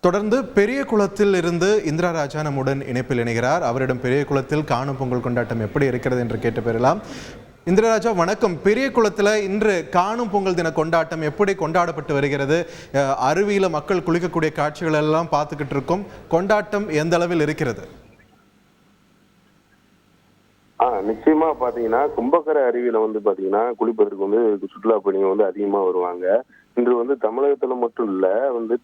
தொடர்ந்து பெரிய குளத்தில் இருந்து இந்திரா ராஜா நம்முடன் இணைப்பில் இணைகிறார். அவரிடம் பெரிய குளத்தில் காணும் பொங்கல் கொண்டாட்டம் எப்படி இருக்கிறது என்று கேட்டு பெறலாம். இந்திரா ராஜா வணக்கம். பெரிய குளத்தில் இன்று காணும் பொங்கல் தின கொண்டாட்டம் எப்படி கொண்டாடப்பட்டு வருகிறது? அருவியில மக்கள் குளிக்கக்கூடிய காட்சிகள் எல்லாம் பார்த்துக்கிட்டு இருக்கோம். கொண்டாட்டம் எந்த அளவில் இருக்கிறது? நிச்சயமா பாத்தீங்கன்னா கும்பக்கரை அருவியில பாத்தீங்கன்னா குளிப்பதற்கு சுற்றுலா பயணிகள் அதிகமா வருவாங்க. இன்று தமிழகத்துல மட்டும் இல்ல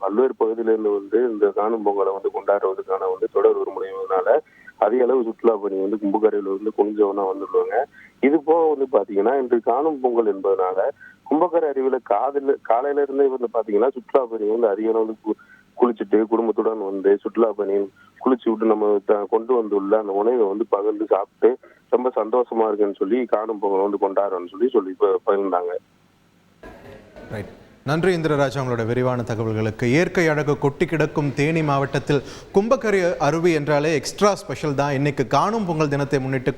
பல்வேறு பகுதியில இருந்து இந்த காணும் பொங்கலை கொண்டாடுறதுக்கான தொடர் விடுமுறைனால அதிக அளவு சுற்றுலா பயணிகள் கும்பக்கரையில குளிஞ்சவனா வந்துடுவாங்க. இது போக பாத்தீங்கன்னா இன்று காணும் பொங்கல் என்பதனால கும்பக்கரை அருவியில காலையில இருந்தே பாத்தீங்கன்னா சுற்றுலா பயணிகள் அதிக அளவு குளிச்சுட்டு குடும்பத்துடன் சுற்றுலா பயணிகள் குளிச்சு விட்டு நம்ம கொண்டு வந்துள்ள அந்த உணவை பகிர்ந்து சாப்பிட்டு ரொம்ப சந்தோஷமா இருக்குன்னு சொல்லி காணும் பொங்கல் கொண்டாடுறோம்னு சொல்லி பகிர்ந்தாங்க. நன்றி இந்திரராஜா, உங்களோட விரிவான தகவல்களுக்கு. இயற்கை அழகு கொட்டி கிடக்கும் தேனி மாவட்டத்தில் கும்பக்கரை அருவி என்றாலே எக்ஸ்ட்ரா ஸ்பெஷல் தான். இன்னைக்கு காணும் பொங்கல் தினத்தை முன்னிட்டு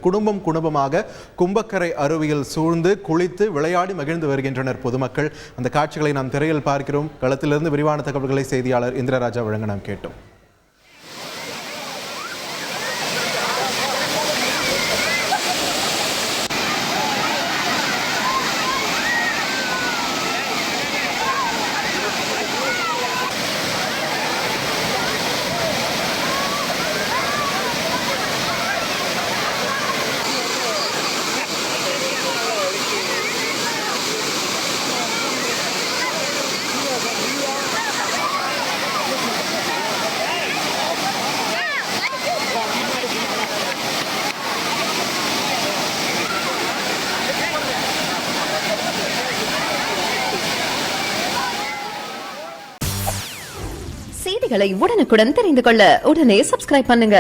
குடும்பமாக கும்பக்கரை அருவியில் சூழ்ந்து குளித்து விளையாடி மகிழ்ந்து வருகின்றனர் பொதுமக்கள். அந்த காட்சிகளை நாம் திரையில் பார்க்கிறோம். களத்திலிருந்து விரிவான தகவல்களை செய்தியாளர் இந்திரராஜா வழங்க நாம் கேட்டோம். செய்திகளை உடனுக்குடன் தெரிந்து கொள்ள உடனே சப்ஸ்கிரைப் பண்ணுங்க.